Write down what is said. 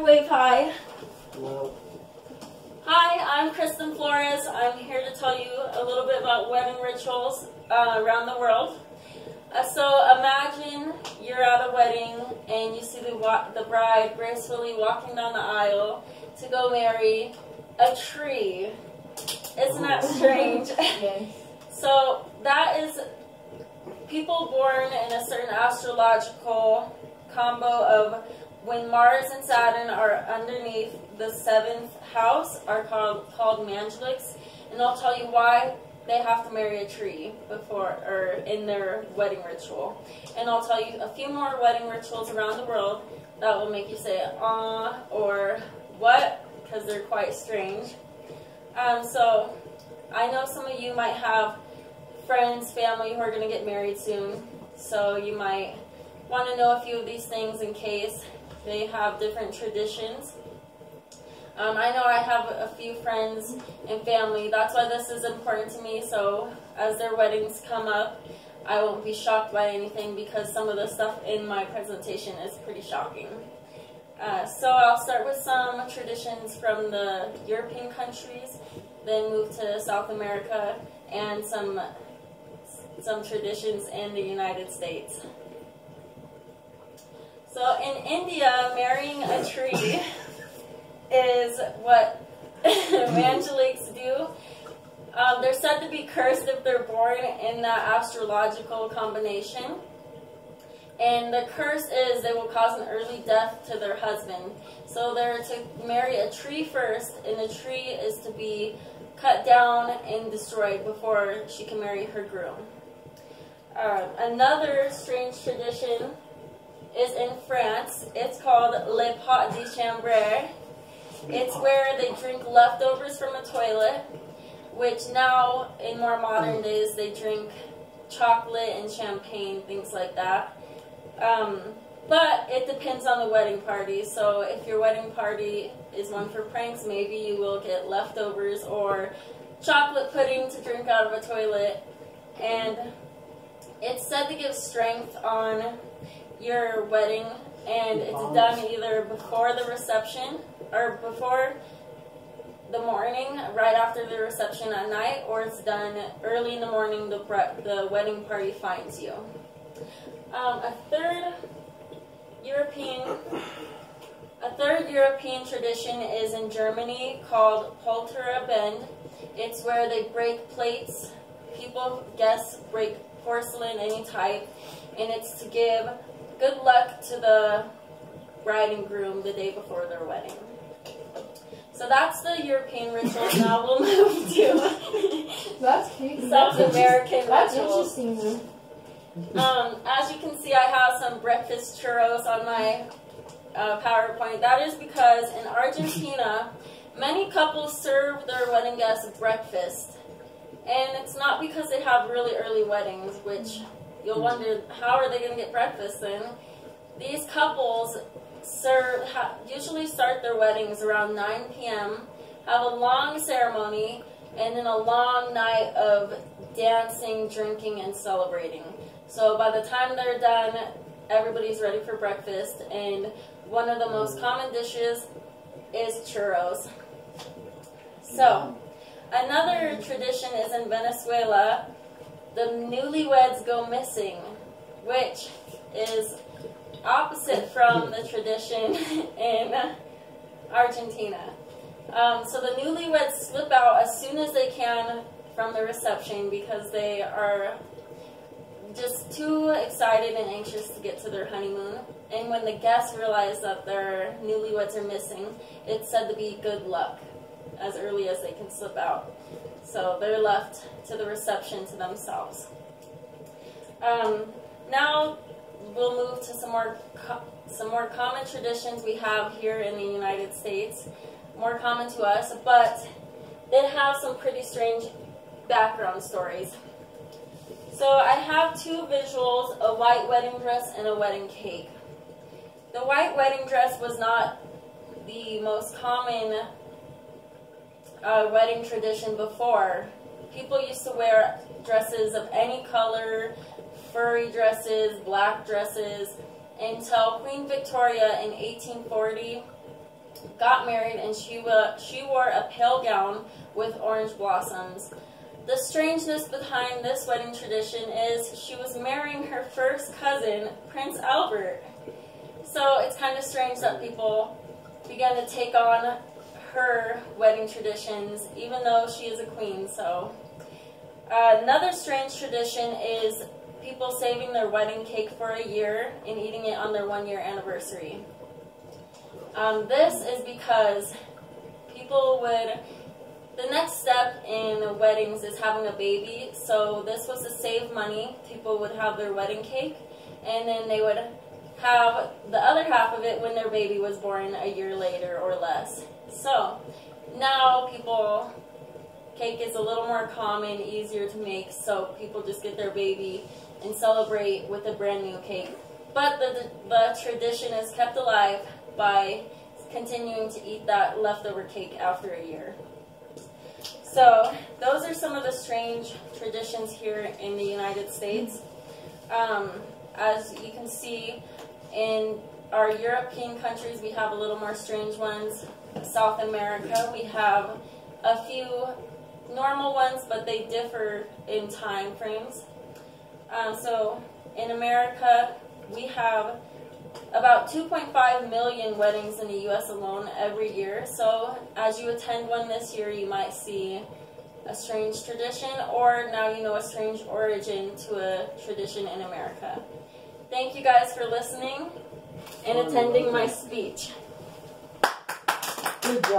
your wave hi. Hello. Hi, I'm Kristen Flores. I'm here to tell you a little bit about wedding rituals around the world. So imagine you're at a wedding and you see the bride gracefully walking down the aisle to go marry a tree. Isn't that strange? Yes. So that is people born in a certain astrological combo of when Mars and Saturn are underneath the 7th house are called Mangelics, and I'll tell you why they have to marry a tree before or in their wedding ritual. And I'll tell you a few more wedding rituals around the world that will make you say or what, because they're quite strange. So I know some of you might have friends, family who are going to get married soon, so you might want to know a few of these things in case they have different traditions. I know I have a few friends and family. That's why this is important to me, so as their weddings come up, I won't be shocked by anything because some of the stuff in my presentation is pretty shocking. So I'll start with some traditions from the European countries, then move to South America, and some traditions in the United States. So in India, marrying a tree is what Mangelics do. They're said to be cursed if they're born in that astrological combination. And the curse is they will cause an early death to their husband. So they're to marry a tree first, and the tree is to be cut down and destroyed before she can marry her groom. Another strange tradition is in France. It's called Le Pot de Chambre. It's where they drink leftovers from a toilet, which now, in more modern days, they drink chocolate and champagne, things like that. But it depends on the wedding party. So if your wedding party is one for pranks, maybe you will get leftovers or chocolate pudding to drink out of a toilet. And it's said to give strength on your wedding, and it's done either before the reception or before the morning, right after the reception at night, or it's done early in the morning the wedding party finds you. A third European tradition is in Germany called Polterabend. It's where they break plates. People, guests, break porcelain, any type, and it's to give good luck to the bride and groom the day before their wedding. So that's the European rituals. Now we'll move to That's crazy. South American That's rituals. interesting. As you can see, I have some breakfast churros on my PowerPoint. That is because in Argentina, many couples serve their wedding guests breakfast. And it's not because they have really early weddings, which you'll wonder, how are they going to get breakfast then? These couples usually start their weddings around 9 p.m., have a long ceremony, and then a long night of dancing, drinking, and celebrating. So by the time they're done, everybody's ready for breakfast, and one of the most common dishes is churros. So another tradition is in Venezuela. The newlyweds go missing, which is opposite from the tradition in Argentina. So the newlyweds slip out as soon as they can from the reception because they are just too excited and anxious to get to their honeymoon. And when the guests realize that their newlyweds are missing, it's said to be good luck as early as they can slip out. So they're left to the reception to themselves. Now we'll move to some more common traditions we have here in the United States, more common to us, but they have some pretty strange background stories. So I have two visuals, a white wedding dress and a wedding cake. The white wedding dress was not the most common wedding tradition before. People used to wear dresses of any color, furry dresses, black dresses, until Queen Victoria in 1840 got married, and she wore a pale gown with orange blossoms. The strangeness behind this wedding tradition is she was marrying her first cousin, Prince Albert. So it's kind of strange that people began to take on her wedding traditions, even though she is a queen. So another strange tradition is people saving their wedding cake for a year and eating it on their 1-year anniversary. This is because the next step in weddings is having a baby. So this was to save money. People would have their wedding cake, and then they would have the other half of it when their baby was born a year later or less. So now cake is a little more common, easier to make, so people just get their baby and celebrate with a brand new cake. But the tradition is kept alive by continuing to eat that leftover cake after a year. So those are some of the strange traditions here in the United States. As you can see, in our European countries, we have a little more strange ones. South America, we have a few normal ones, but they differ in time frames. So in America, we have about 2.5 million weddings in the U.S. alone every year. So as you attend one this year, you might see a strange tradition, or now you know a strange origin to a tradition in America. Thank you guys for listening and attending my speech. Good job.